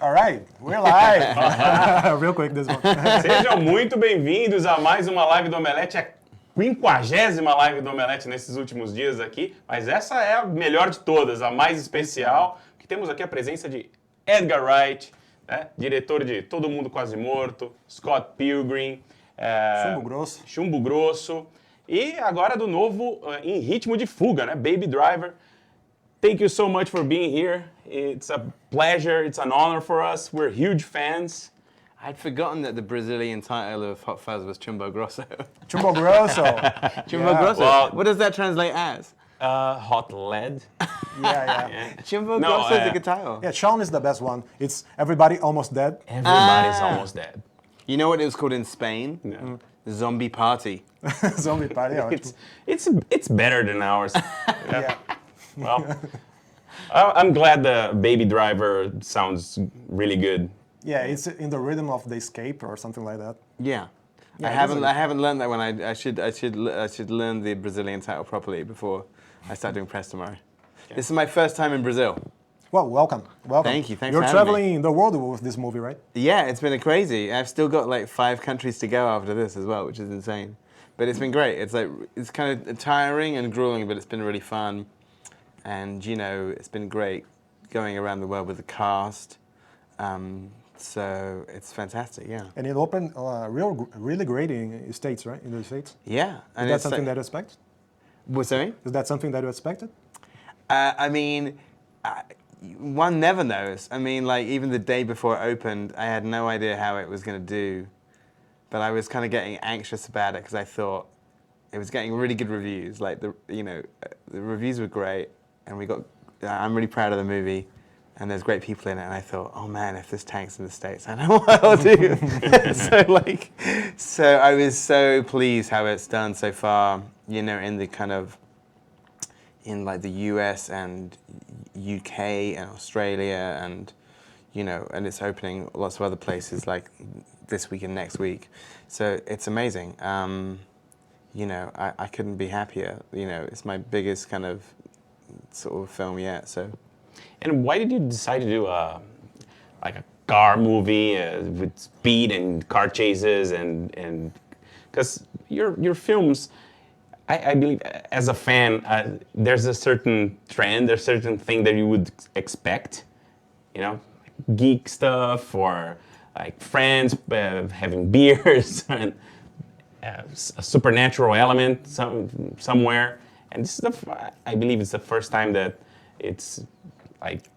All right, we're live. Real quick this one. Sejam muito bem-vindos a mais uma live do Omelete, a 50ª live do Omelete nesses últimos dias aqui, mas essa é a melhor de todas, a mais especial, que temos aqui a presença de Edgar Wright, né? Diretor de Todo Mundo Quase Morto, Scott Pilgrim, Chumbo Grosso, e agora do novo em Ritmo de Fuga, né? Baby Driver. Thank you so much for being here. It's a pleasure, it's an honor for us. We're huge fans. I'd forgotten that the Brazilian title of Hot Fuzz was Chumbo Grosso. Chumbo Grosso. Chumbo Grosso. Well, what does that translate as? Hot lead. Yeah. Chumbo Grosso is a good title. Yeah, Sean is the best one. It's Everybody Almost Dead. Everybody's almost dead. You know what it was called in Spain? No. Zombie Party. Zombie Party, It's better than ours. Yeah. Well, I'm glad the Baby Driver sounds really good. Yeah, it's in the rhythm of the escape or something like that. Yeah. Yeah, I haven't learned that one. I should learn the Brazilian title properly before I start doing press tomorrow. Okay. This is my first time in Brazil. Well, welcome. Thank you. Thanks You're for having traveling the world with this movie, right? Yeah, it's been crazy. I've still got like 5 countries to go after this as well, which is insane. But it's been great. It's kind of tiring and grueling, but it's been really fun. And you know, it's been great going around the world with the cast. So it's fantastic, yeah. And it opened really great in States, right? In the States. Yeah. Is that something that you expect? What's that? Is that something that you expected? I mean, one never knows. I mean, like even the day before it opened, I had no idea how it was going to do, but I was kind of getting anxious about it because I thought it was getting really good reviews. Like the reviews were great, and I'm really proud of the movie, and there's great people in it. And I thought, oh man, if this tanks in the States, I know what I'll do. so I was so pleased how it's done so far. You know, in like the US and UK and Australia, and you know, and it's opening lots of other places like this week and next week. So it's amazing. You know, I couldn't be happier. You know, it's my biggest kind of sort of film yet. So. And why did you decide to do like a car movie with speed and car chases and because your films, I believe as a fan, there's a certain trend, there's a certain thing that you would expect, you know, geek stuff or like friends having beers and a supernatural element somewhere. And this is I believe it's the first time that it's like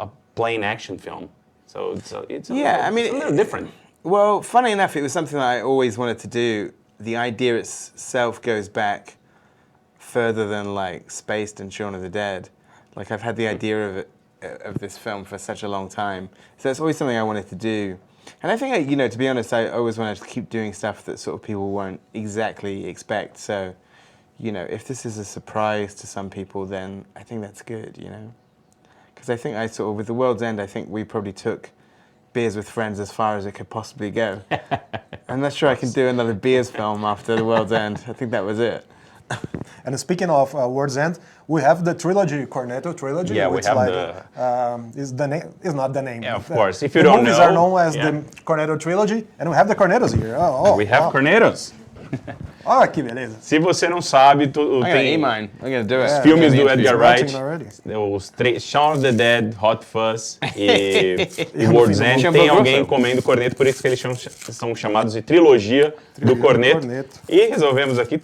a plain action film. So it's a little different. Well, funny enough, it was something that I always wanted to do. The idea itself goes back further than like Spaced and Shaun of the Dead. Like I've had the idea of this film for such a long time. So it's always something I wanted to do. And I think, you know, to be honest, I always wanted to keep doing stuff that sort of people won't exactly expect. So, you know, if this is a surprise to some people, then I think that's good, you know. Because I think with The World's End, I think we probably took Beers with Friends as far as it could possibly go. I'm not sure I can do another Beers film after The World's End. I think that was it. And speaking of World's End, we have the trilogy, Cornetto trilogy. Yeah, which we have is the name. Is not the name. Yeah, of course. If you don't know, movies are known as the Cornetto trilogy, and we have the Cornettos here. We have Cornettos. Olha que beleza. Se você não sabe, tem mine. I'm gonna do it. Os filmes do Edgar Wright, os Shaun of the Dead, Hot Fuzz e World's End, tem alguém comendo corneto, por isso que eles são chamados de trilogia do corneto. E resolvemos aqui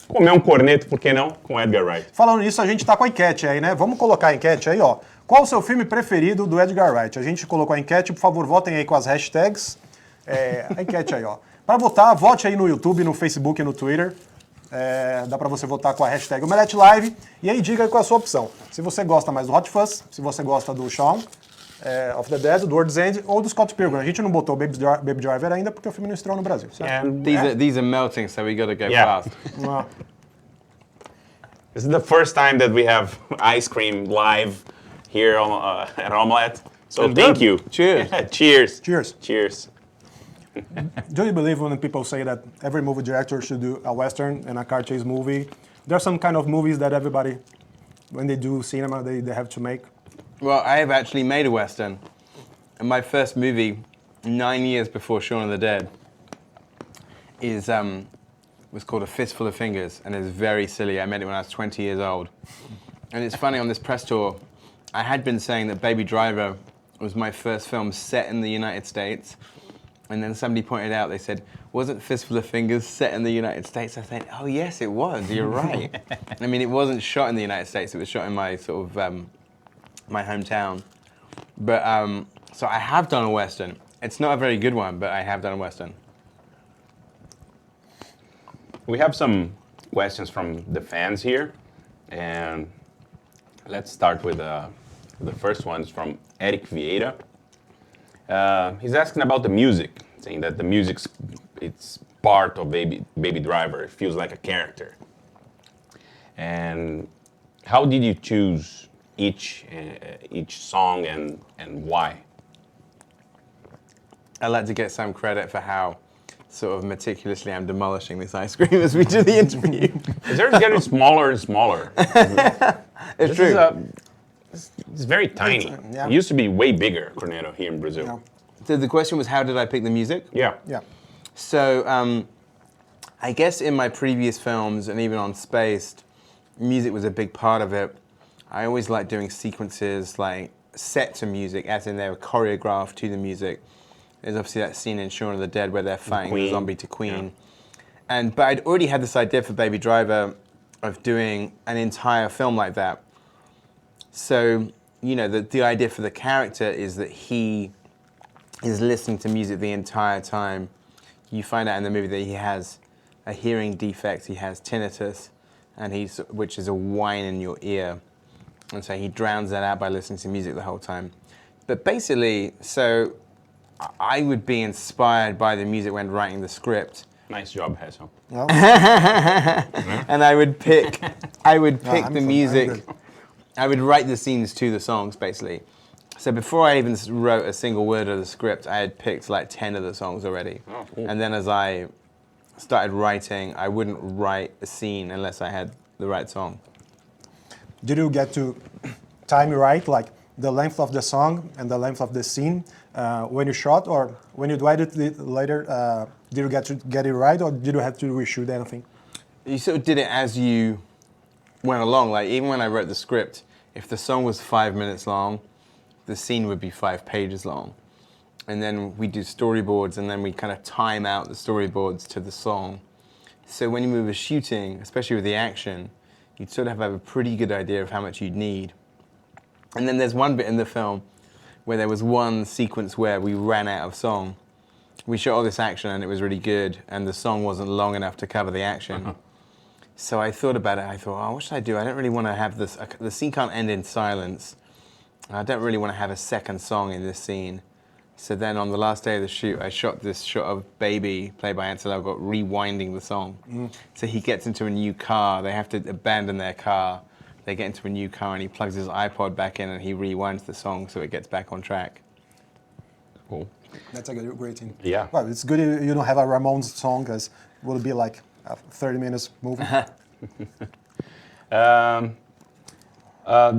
comer um corneto, por que não, com Edgar Wright. Falando nisso, a gente tá com a enquete aí, né? Vamos colocar a enquete aí, ó. Qual o seu filme preferido do Edgar Wright? A gente colocou a enquete, por favor, votem aí com as hashtags. A enquete aí, ó. Para votar, vote aí no YouTube, no Facebook e no Twitter. Dá para você votar com a hashtag Omelete Live. E aí diga aí qual é a sua opção. Se você gosta mais do Hot Fuzz, se você gosta do Shaun of the Dead, do World's End ou do Scott Pilgrim. A gente não botou Baby Driver ainda porque o filme não estreou no Brasil. These are melting, so we gotta go fast. This is the first time that we have ice cream live here at Omelete. So thank you. Cheers. Cheers. Cheers. Cheers. Do you believe when people say that every movie director should do a Western and a car chase movie? There are some kind of movies that everybody, when they do cinema, they have to make. Well, I have actually made a Western. my first movie, 9 years before Shaun of the Dead, was called A Fistful of Fingers, and it was very silly. I made it when I was 20 years old. And it's funny, on this press tour, I had been saying that Baby Driver was my first film set in the United States. And then somebody pointed out, they said, wasn't Fistful of Fingers set in the United States? I said, oh yes, it was, you're right. I mean, it wasn't shot in the United States, it was shot in my sort of, my hometown. But, so I have done a Western. It's not a very good one, but I have done a Western. We have some questions from the fans here, and let's start with the first one is from Eric Vieira. He's asking about the music, saying that the music's it's part of Baby Driver. It feels like a character. And how did you choose each song and why? I'd like to get some credit for how sort of meticulously I'm demolishing this ice cream as we do the interview. It's getting smaller and smaller. It's true. It's very tiny. Yeah. It used to be way bigger, Cornetto, here in Brazil. Yeah. So the question was, how did I pick the music? Yeah. Yeah. So I guess in my previous films and even on Spaced, music was a big part of it. I always liked doing sequences like set to music, as in they were choreographed to the music. There's obviously that scene in Shaun of the Dead where they're fighting the zombie to Queen. Yeah. But I'd already had this idea for Baby Driver of doing an entire film like that. So, you know, the idea for the character is that he is listening to music the entire time. You find out in the movie that he has a hearing defect, he has tinnitus, and which is a whine in your ear. And so he drowns that out by listening to music the whole time. But basically, so I would be inspired by the music when writing the script. Nice job, Hazel. Well, And I would pick the music. I would write the scenes to the songs, basically. So before I even wrote a single word of the script, I had picked like 10 of the songs already. Oh, cool. And then as I started writing, I wouldn't write a scene unless I had the right song. did you get to time right, like the length of the song and the length of the scene when you shot, or when you edited it later, did you get to get it right, or did you have to reshoot anything? You sort of did it as you went along. Like even when I wrote the script, if the song was 5 minutes long, the scene would be 5 pages long. And then we do storyboards, and then we kind of time out the storyboards to the song. So when we were shooting, especially with the action, you'd sort of have a pretty good idea of how much you'd need. And then there's one bit in the film where there was one sequence where we ran out of song. We shot all this action and it was really good, and the song wasn't long enough to cover the action. So I thought about it. I thought, oh, what should I do? I don't really want to have this. The scene can't end in silence. I don't really want to have a second song in this scene. So then on the last day of the shoot, I shot this shot of Baby, played by Ansel Elgort, rewinding the song. So he gets into a new car. They have to abandon their car. They get into a new car, and he plugs his iPod back in, and he rewinds the song so it gets back on track. Cool. That's a great thing. Yeah. Well, it's good you don't have a Ramones song, because it will be like a 30 minutes movie. The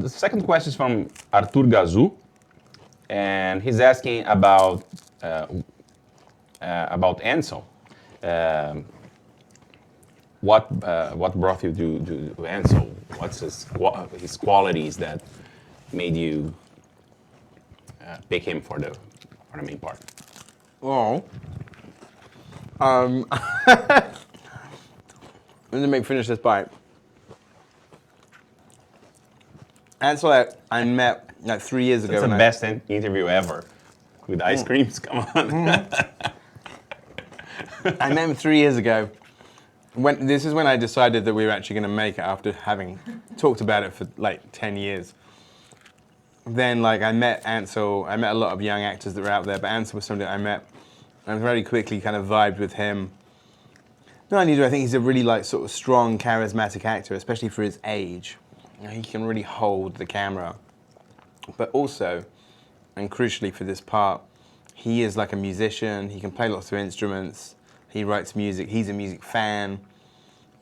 second question is from Arthur Gazou, and he's asking about Ansel. What brought you to Ansel? What's his qualities that made you pick him for the main part? Oh. Let me finish this bite. Ansel, I met like 3 years ago. That's the best interview ever, with ice creams. Come on. I met him 3 years ago. This is when I decided that we were actually going to make it, after having talked about it for like 10 years. Then like I met Ansel. I met a lot of young actors that were out there, but Ansel was somebody I met and very quickly kind of vibed with him. Not only do I think he's a really like sort of strong, charismatic actor, especially for his age. You know, he can really hold the camera. But also, and crucially for this part, he is like a musician. He can play lots of instruments. He writes music. He's a music fan.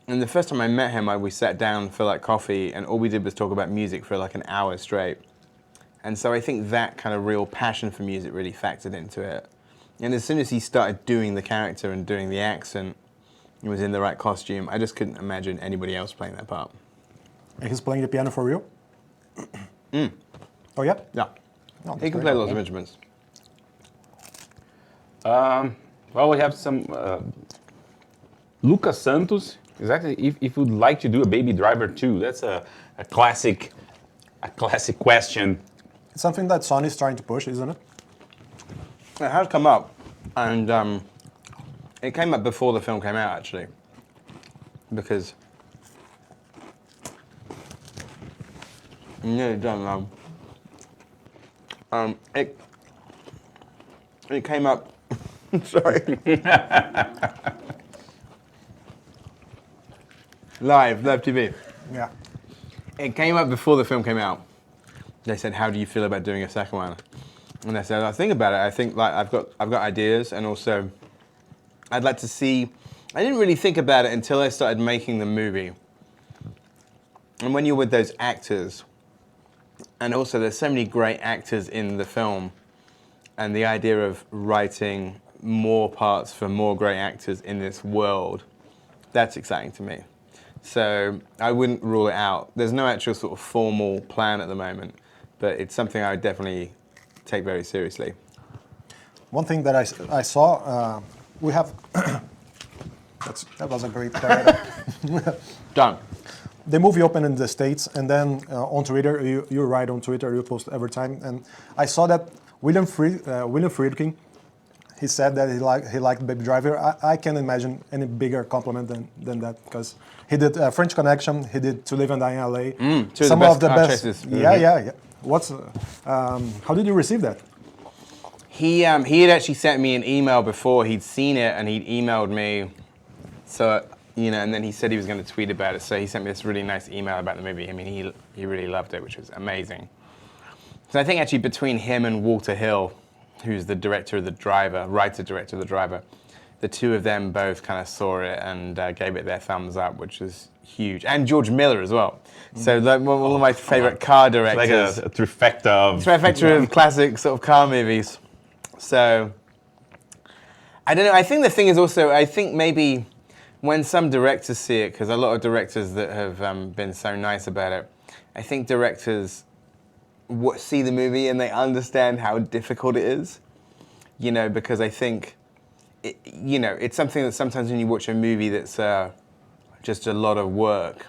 And the first time I met him, we sat down for like coffee, and all we did was talk about music for like an hour straight. And so I think that kind of real passion for music really factored into it. And as soon as he started doing the character and doing the accent, he was in the right costume, I just couldn't imagine anybody else playing that part. And he's playing the piano for real? Oh, yeah? Yeah. Oh, He that's can great. play lots of instruments. Well, we have some Lucas Santos. Exactly. If you'd like to do a Baby Driver too, that's a classic question. It's something that Sony's trying to push, isn't it? It has come up, and it came up before the film came out, actually, because I'm nearly done now. It came up. Sorry. Live TV. Yeah. It came up before the film came out. They said, "How do you feel about doing a second one?" And I said, "I think about it. I think like I've got ideas, and also I'd like to see." I didn't really think about it until I started making the movie. And when you're with those actors, and also there's so many great actors in the film, and the idea of writing more parts for more great actors in this world, that's exciting to me. So I wouldn't rule it out. There's no actual sort of formal plan at the moment, but it's something I would definitely take very seriously. One thing that I saw, we have... that was a great title. Done. The movie opened in the States, and then on Twitter, you write on Twitter, you post every time, and I saw that William Friedkin, he said that he liked Baby Driver. I can't imagine any bigger compliment than that, because he did French Connection, he did To Live and Die in LA. Some of the best choices. Yeah. What's how did you receive that? He had actually sent me an email before he'd seen it, and he'd emailed me. So and then he said he was going to tweet about it. So he sent me this really nice email about the movie. I mean, he really loved it, which was amazing. So I think actually between him and Walter Hill, who's the director of The Driver, writer-director of The Driver, the two of them both kind of saw it and gave it their thumbs up, which was huge. And George Miller as well. So one of my favorite car directors. Like a trifecta of classic sort of car movies. So, I don't know. I think the thing is also, I think maybe when some directors see it, because a lot of directors that have been so nice about it, I think directors see the movie and they understand how difficult it is. Because I think, it's something that sometimes when you watch a movie that's just a lot of work.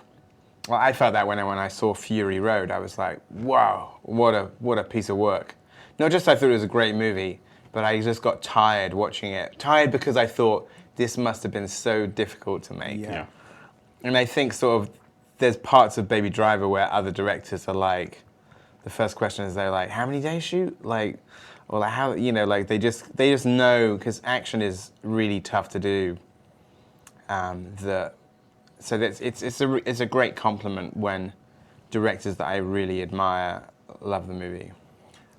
Well, I felt that when I saw Fury Road, I was like, wow, what a piece of work. Not just I thought it was a great movie, but I just got tired watching it. Tired because I thought this must have been so difficult to make. Yeah. And I think sort of there's parts of Baby Driver where other directors are like, the first question is they're like, how many days shoot? Like, or like how, they just know, because action is really tough to do. So it's a great compliment when directors that I really admire love the movie.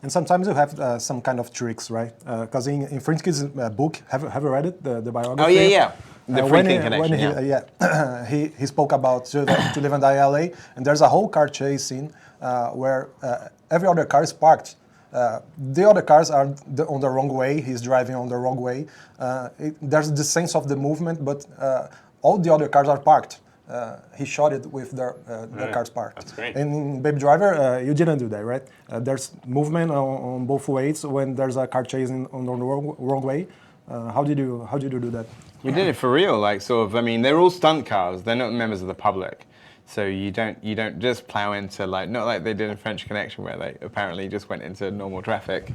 And sometimes you have some kind of tricks, right? Because in Friedkin's book, have you read it, the biography? Oh yeah. The Friedkin connection. He spoke about To Live and Die in LA, and there's a whole car chase scene where every other car is parked. The other cars are on the wrong way. He's driving on the wrong way. There's the sense of the movement, but all the other cars are parked. He shot it with the cars parked. That's great. And in Baby Driver, you didn't do that, right? There's movement on both ways when there's a car chasing on the wrong way. How did you do that? We did it for real, like sort of. I mean, they're all stunt cars. They're not members of the public, so you don't just plow into not like they did in French Connection where they apparently just went into normal traffic.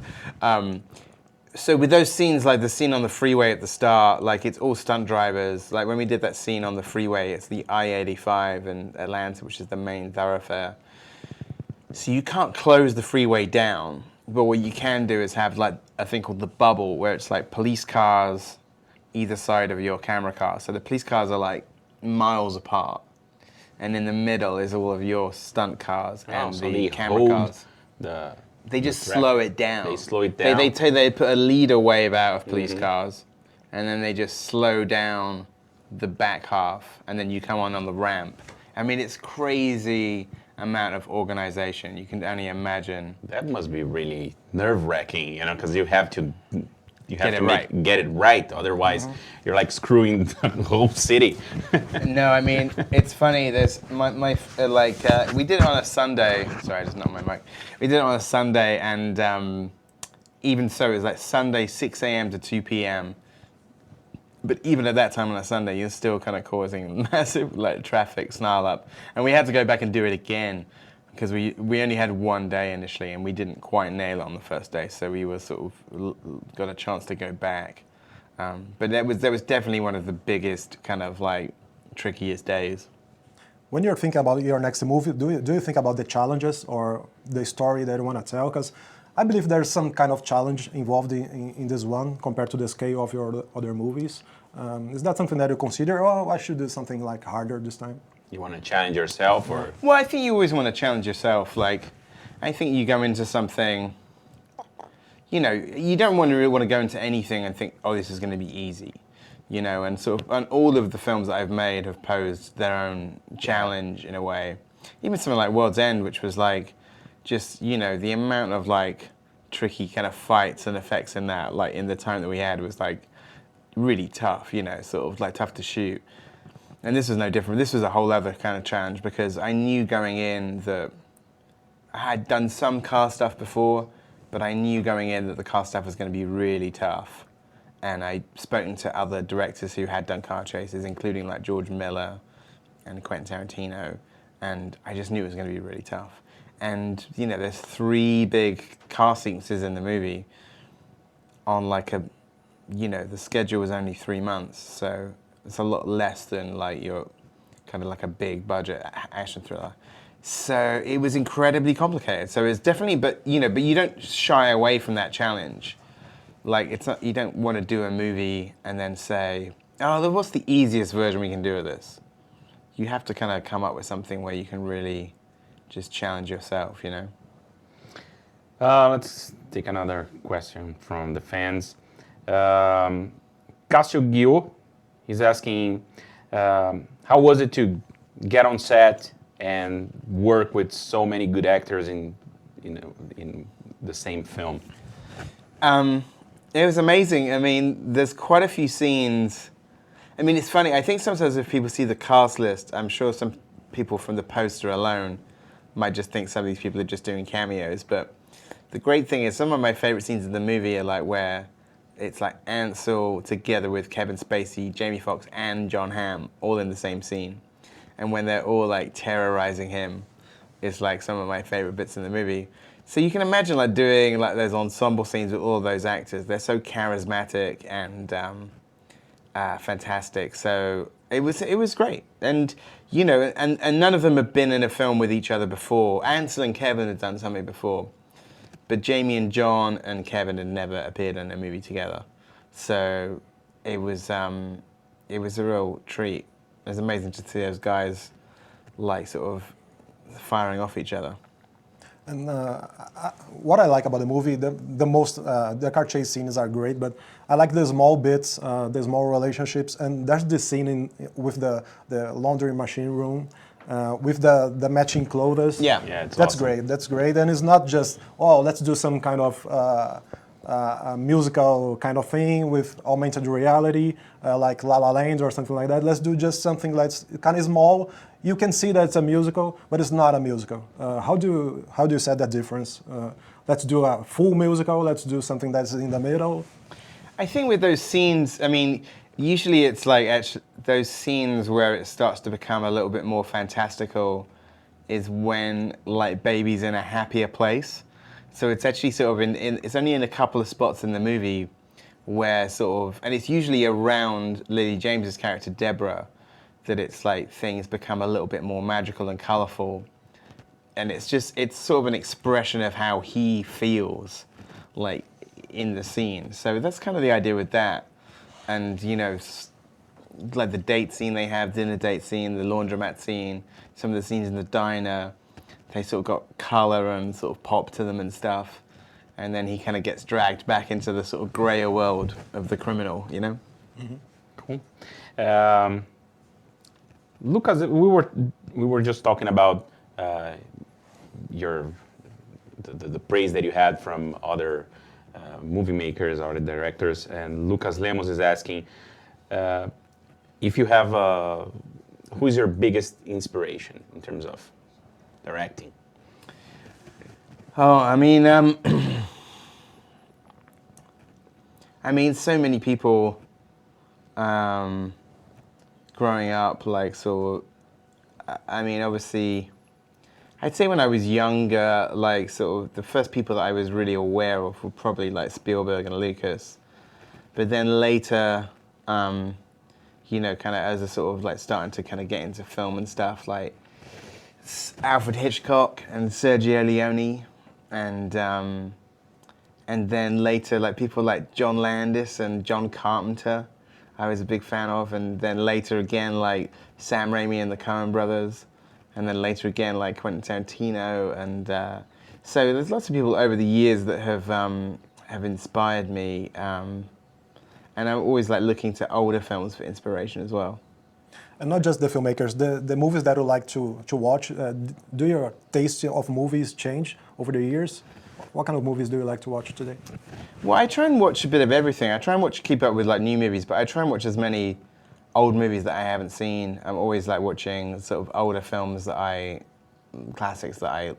So with those scenes, like the scene on the freeway at the start, like it's all stunt drivers. Like when we did that scene on the freeway, it's the I-85 in Atlanta, which is the main thoroughfare. So you can't close the freeway down, but what you can do is have like a thing called the bubble, where it's like police cars either side of your camera car. So the police cars are like miles apart, and in the middle is all of your stunt cars and so the camera cars. They just slow it down. They slow it down. They put a leader wave out of police cars, and then they just slow down the back half, and then you come on the ramp. I mean, it's crazy amount of organization. You can only imagine. That must be really nerve-wracking, you know, because you have to Get it right. get it right. Otherwise, you're like screwing the whole city. No, I mean, it's funny. There's we did it on a Sunday. Sorry, I just knocked my mic. We did it on a Sunday, and even so, it was like Sunday 6 a.m. to 2 p.m. But even at that time on a Sunday, you're still kind of causing massive like traffic snarl up, and we had to go back and do it again because we only had one day initially, and we didn't quite nail it on the first day, so we were sort of got a chance to go back. But that was definitely one of the biggest kind of like trickiest days. When you're thinking about your next movie, do you think about the challenges or the story that you want to tell? Because I believe there's some kind of challenge involved in this one compared to the scale of your other movies. Is that something that you consider, oh, I should do something like harder this time? You want to challenge yourself, or? Well, I think you always want to challenge yourself. Like, I think you go into something, you know, you don't really want to go into anything and think, oh, this is going to be easy, you know. And sort of, and all of the films that I've made have posed their own challenge in a way. Even something like World's End, which was like, just, you know, the amount of like tricky kind of fights and effects in that, like in the time that we had, was like really tough, you know, sort of like tough to shoot. And this was no different. This was a whole other kind of challenge because I knew going in that I had done some car stuff before, but I knew going in that the car stuff was going to be really tough. And I'd spoken to other directors who had done car chases, including like George Miller and Quentin Tarantino, and I just knew it was going to be really tough. And, you know, there's 3 big car sequences in the movie on like a, you know, the schedule was only 3 months, so it's a lot less than like your kind of like a big budget action thriller. So it was incredibly complicated. So it's definitely, but you don't shy away from that challenge. Like it's not, you don't want to do a movie and then say, oh, what's the easiest version we can do of this? You have to kind of come up with something where you can really just challenge yourself, you know? Let's take another question from the fans. Cassio Gil, he's asking, how was it to get on set and work with so many good actors in the same film? It was amazing. I mean, there's quite a few scenes. I mean, it's funny. I think sometimes if people see the cast list, I'm sure some people from the poster alone might just think some of these people are just doing cameos. But the great thing is some of my favorite scenes in the movie are like where it's like Ansel together with Kevin Spacey, Jamie Foxx, and John Hamm all in the same scene. And when they're all like terrorizing him, it's like some of my favorite bits in the movie. So you can imagine like doing like those ensemble scenes with all of those actors. They're so charismatic and fantastic. So it was great. And you know, and none of them have been in a film with each other before. Ansel and Kevin had done something before, but Jamie and John and Kevin had never appeared in a movie together. So it was a real treat. It was amazing to see those guys like sort of firing off each other. And what I like about the movie, the car chase scenes are great, but I like the small bits, the small relationships, and there's this scene with the laundry machine room, with the matching clothes. Yeah, that's awesome. great. That's great, and it's not just let's do some kind of a musical kind of thing with augmented reality, like La La Land or something like that. Let's do just something that's kind of small. You can see that it's a musical, but it's not a musical. How do you set that difference? Let's do a full musical. Let's do something that's in the middle. I think with those scenes, I mean, usually it's like those scenes where it starts to become a little bit more fantastical is when like baby's in a happier place. So it's actually sort of it's only in a couple of spots in the movie where sort of, and it's usually around Lily James's character Deborah, that it's like things become a little bit more magical and colorful. And it's sort of an expression of how he feels like in the scene. So that's kind of the idea with that. And you know, like the date scene they have, dinner date scene, the laundromat scene, some of the scenes in the diner, they sort of got color and sort of pop to them and stuff. And then he kind of gets dragged back into the sort of grayer world of the criminal, you know? Mm-hmm. Cool. Lucas, we were just talking about the praise that you had from other movie makers or the directors. And Lucas Lemos is asking if you have who's your biggest inspiration in terms of directing? Oh, I mean, I mean, so many people growing up, like, so, I mean, obviously, I'd say when I was younger, like, sort of the first people that I was really aware of were probably like Spielberg and Lucas. But then later, you know, kind of as a sort of like starting to kind of get into film and stuff, like Alfred Hitchcock and Sergio Leone, and then later like people like John Landis and John Carpenter, I was a big fan of, and then later again like Sam Raimi and the Coen brothers, and then later again like Quentin Tarantino, and so there's lots of people over the years that have inspired me, and I'm always like looking to older films for inspiration as well. And not just the filmmakers, the movies that you like to watch. Do your taste of movies change over the years? What kind of movies do you like to watch today? Well, I try and watch a bit of everything. I try and keep up with like new movies, but I try and watch as many old movies that I haven't seen. I'm always like watching sort of older films classics that I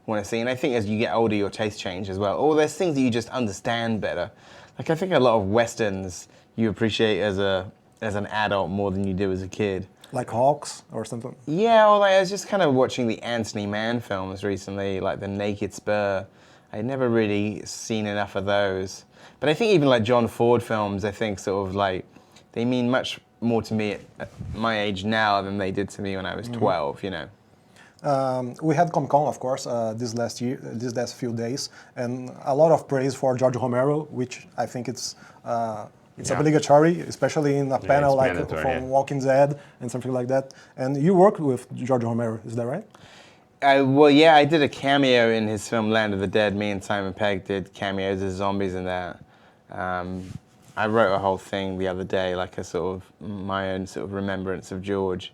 want to see. And I think as you get older, your tastes change as well. Or there's things that you just understand better. Like I think a lot of Westerns you appreciate as an adult more than you do as a kid. Like Hawks or something? Yeah, well, I was just kind of watching the Anthony Mann films recently, like The Naked Spur. I'd never really seen enough of those. But I think even like John Ford films, I think sort of like, they mean much more to me at my age now than they did to me when I was 12, you know. We had Comic-Con, of course, this last few days, and a lot of praise for George Romero, which I think it's obligatory, especially in a panel like from Walking Dead and something like that. And you worked with George Romero, is that right? Well, yeah, I did a cameo in his film Land of the Dead. Me and Simon Pegg did cameos as zombies in that. I wrote a whole thing the other day, like a sort of my own sort of remembrance of George,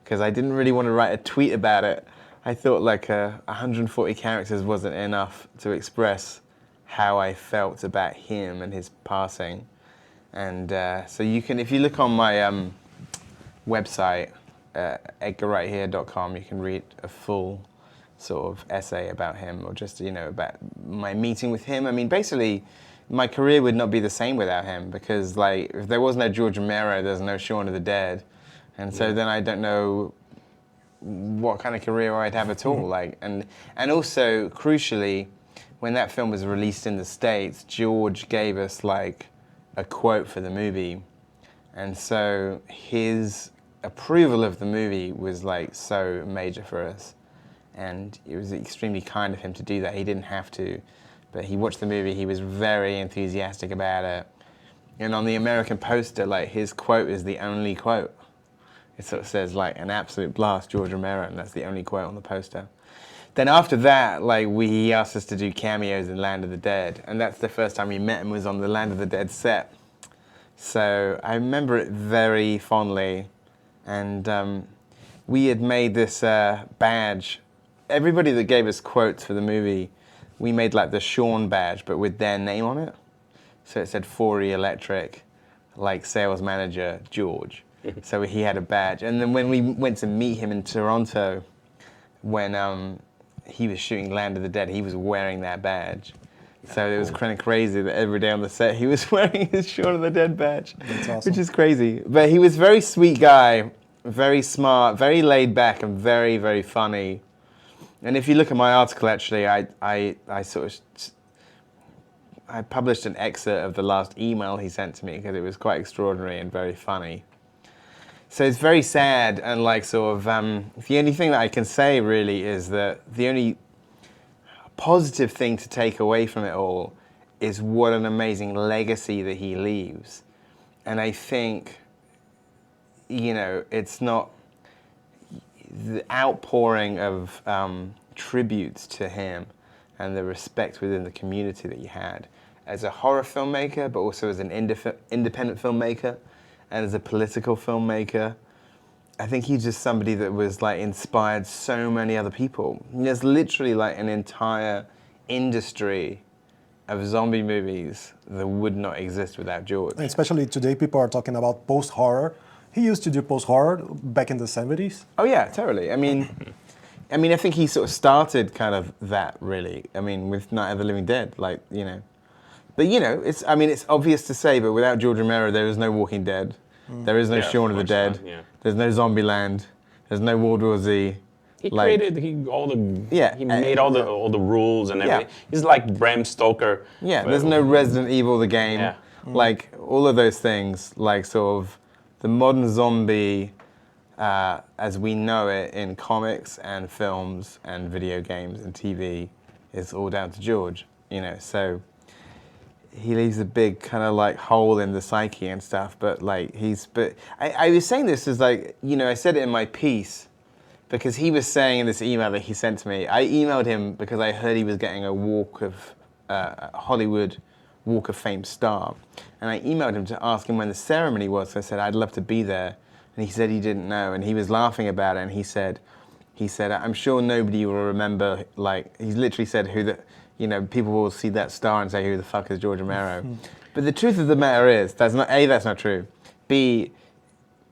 because I didn't really want to write a tweet about it. I thought like 140 characters wasn't enough to express how I felt about him and his passing. And so you can, if you look on my website, edgarwrighthere.com, you can read a full sort of essay about him, or just, you know, about my meeting with him. I mean, basically, my career would not be the same without him, because like if there was no George Romero, there's no Shaun of the Dead, and so then I don't know what kind of career I'd have at all. Like, and also crucially, when that film was released in the States, George gave us like a quote for the movie, and so his approval of the movie was like so major for us, and it was extremely kind of him to do that. He didn't have to, but he watched the movie, he was very enthusiastic about it, and on the American poster, like his quote is the only quote. It sort of says like an absolute blast, George Romero, and that's the only quote on the poster. Then after that, like he asked us to do cameos in Land of the Dead, and that's the first time we met him, was on the Land of the Dead set. So I remember it very fondly, and we had made this badge. Everybody that gave us quotes for the movie, we made like the Sean badge, but with their name on it. So it said Forey Electric, like sales manager George. So he had a badge. And then when we went to meet him in Toronto, when he was shooting Land of the Dead, he was wearing that badge. So it was kind of crazy that every day on the set he was wearing his Shaun of the Dead badge. That's awesome. Which is crazy. But he was a very sweet guy, very smart, very laid back, and very, very funny. And if you look at my article, actually, I published an excerpt of the last email he sent to me, because it was quite extraordinary and very funny. So it's very sad, and like sort of, the only thing that I can say really is that the only positive thing to take away from it all is what an amazing legacy that he leaves. And I think, you know, it's not the outpouring of tributes to him and the respect within the community that he had as a horror filmmaker, but also as an independent filmmaker, and as a political filmmaker, I think he's just somebody that was like inspired so many other people. There's literally like an entire industry of zombie movies that would not exist without George. Especially today, people are talking about post-horror. He used to do post-horror back in the 70s. Oh yeah, totally. I mean, I think he sort of started kind of that really. I mean, with Night of the Living Dead, like, you know. But you know, it's obvious to say, but without George Romero, there is no Walking Dead. There is no Shaun of the Dead. There's no Zombieland. There's no World War Z. He made all the rules and everything. He's like Bram Stoker. Yeah, there's no Resident Evil the game. Yeah. Like all of those things, like sort of the modern zombie as we know it in comics and films and video games and TV is all down to George, you know. So he leaves a big kind of like hole in the psyche and stuff, but like I was saying this as like, you know, I said it in my piece because he was saying in this email that he sent to me, I emailed him because I heard he was getting a Hollywood Walk of Fame star, and I emailed him to ask him when the ceremony was. So I said I'd love to be there, and he said he didn't know, and he was laughing about it, and he said I'm sure nobody will remember, like, he literally said you know, people will see that star and say, who the fuck is George Romero? But the truth of the matter is, that's not true. B,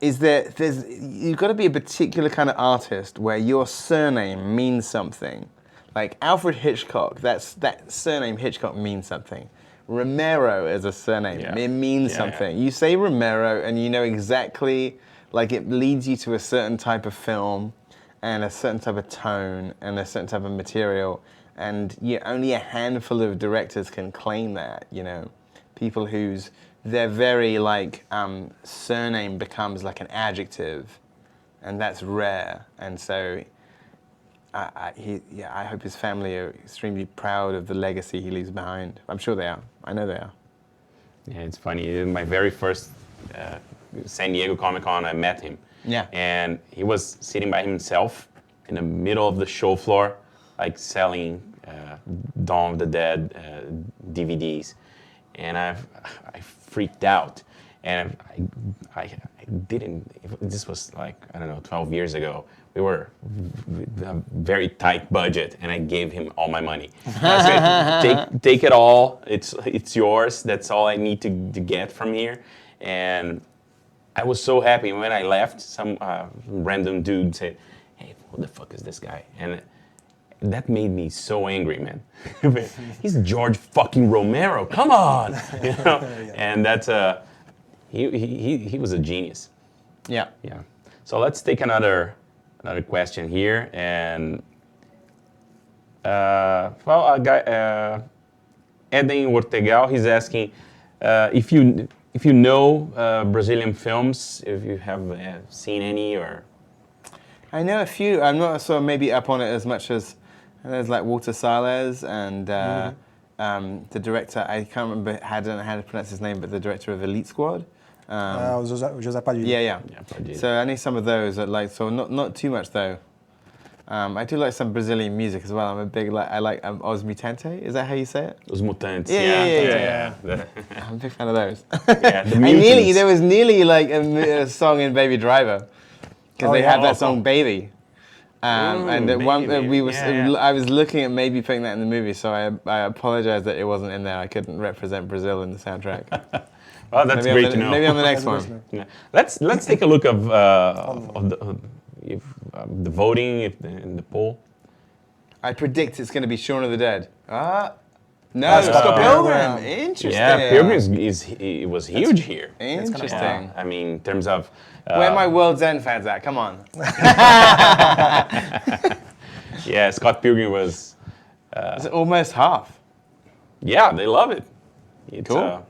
is you've got to be a particular kind of artist where your surname means something. Like Alfred Hitchcock, that surname Hitchcock means something. Romero is a surname, it means something. You say Romero and you know exactly, like it leads you to a certain type of film and a certain type of tone and a certain type of material. And only a handful of directors can claim that, you know. People their very like surname becomes like an adjective, and that's rare. And so I hope his family are extremely proud of the legacy he leaves behind. I'm sure they are. I know they are. Yeah, it's funny. In my very first San Diego Comic-Con, I met him. Yeah. And he was sitting by himself in the middle of the show floor, like selling Dawn of the Dead DVDs, and I freaked out, and I didn't. This was like, I don't know, 12 years ago. We were with a very tight budget, and I gave him all my money. I said, take it all. It's yours. That's all I need to get from here. And I was so happy when I left. Some random dude said, "Hey, who the fuck is this guy?" And that made me so angry, man. He's George fucking Romero. Come on, you know. And that's he was a genius. Yeah. Yeah. So let's take another question here, and a guy, Eden Ortegal, he's asking if you know Brazilian films, if you have seen any or. I know a few. I'm not sort of maybe up on it as much as there's like Walter Salles and the director. I can't remember. I don't know how to pronounce his name, but the director of Elite Squad. José Padilha. Yeah. So I know some of those. So not too much though. I do like some Brazilian music as well. I'm a big I like Os Mutante. Is that how you say it? Os Mutantes. Yeah. I'm a big fan of those. Yeah, the Mutants. There was nearly like a song in Baby Driver because they have that song Baby. And at one I was looking at maybe putting that in the movie, so I apologize that it wasn't in there. I couldn't represent Brazil in the soundtrack. Oh, that's maybe great to know. Maybe on the next one. Yeah. Let's take a look of the voting in the poll. I predict it's going to be Shaun of the Dead. No, Scott Pilgrim. Interesting. Yeah, Pilgrim was huge here. Interesting. Yeah. I mean, in terms of where are my World's End fans at? Come on. Yeah, Scott Pilgrim was. It's almost half. Yeah, they love it. It's, cool.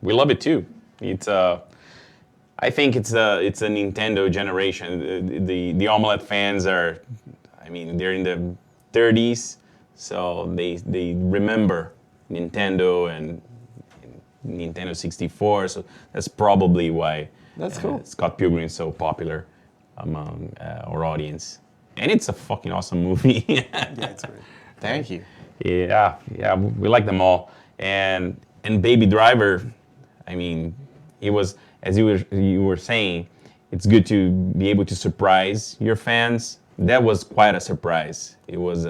We love it too. It's I think it's a Nintendo generation. The Omelete fans are, I mean, they're in the 30s, so they remember Nintendo and Nintendo 64. So that's probably why that's cool. Scott Pilgrim is so popular among our audience, and it's a fucking awesome movie. Yeah, it's great. Thank you. Yeah, we like them all, and Baby Driver. I mean, it was, as you were saying, it's good to be able to surprise your fans. That was quite a surprise. It was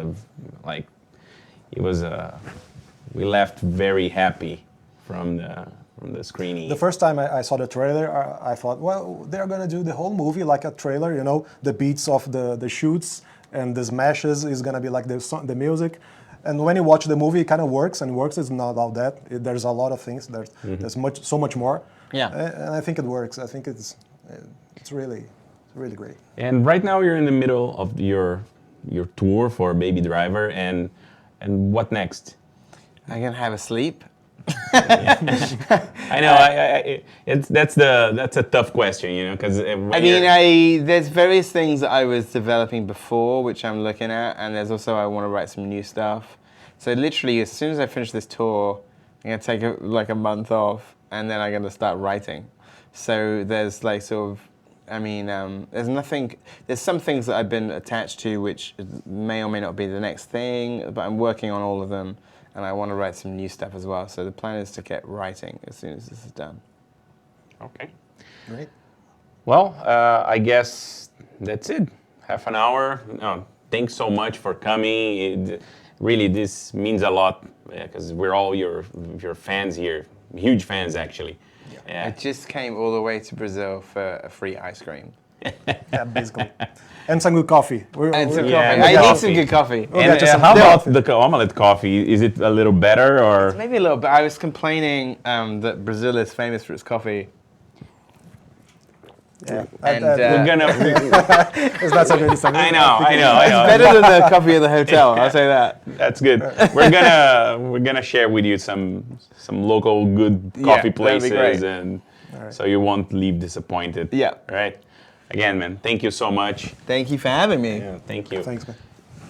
we left very happy from the screening. The first time I saw the trailer, I thought, well, they're gonna do the whole movie like a trailer, you know, the beats of the shoots and the smashes is gonna be like the music. And when you watch the movie, it kind of works, and works is not all that. There's a lot of things. There's so much more. Yeah. And I think it works. I think it's really great. And right now you're in the middle of your tour for Baby Driver, and what next? I'm gonna have a sleep. I know. That's a tough question, you know, because there's various things that I was developing before, which I'm looking at, and there's also I want to write some new stuff. So literally, as soon as I finish this tour, I'm gonna take a month off, and then I'm gonna start writing. So there's like sort of, there's some things that I've been attached to, which may or may not be the next thing, but I'm working on all of them. And I want to write some new stuff as well. So the plan is to get writing as soon as this is done. Okay. Great. Well, I guess that's it. Half an hour. No, thanks so much for coming. Really, this means a lot because we're all your fans here. Huge fans, actually. Yeah. I just came all the way to Brazil for a free ice cream. Yeah, basically. And some good coffee. And some Yeah, coffee. I coffee. need some good coffee. And how about the omelette coffee? Is it a little better or? Maybe a little bit. I was complaining that Brazil is famous for its coffee. Yeah. And We're gonna. It's not so good. I know. it's better than the coffee of the hotel. I'll say that. That's good. We're gonna share with you some local good coffee that'd be great. places, and right. so you won't leave disappointed. Yeah. Right. Again, man, thank you so much. Thank you for having me. Yeah, thank you. Thanks, man.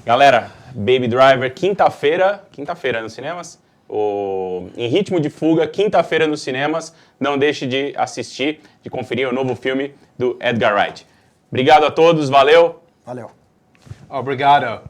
Galera, Baby Driver, quinta-feira nos cinemas. Em Ritmo de Fuga, quinta-feira nos cinemas. Não deixe de assistir, de conferir o novo filme do Edgar Wright. Obrigado a todos, valeu. Valeu. Obrigado.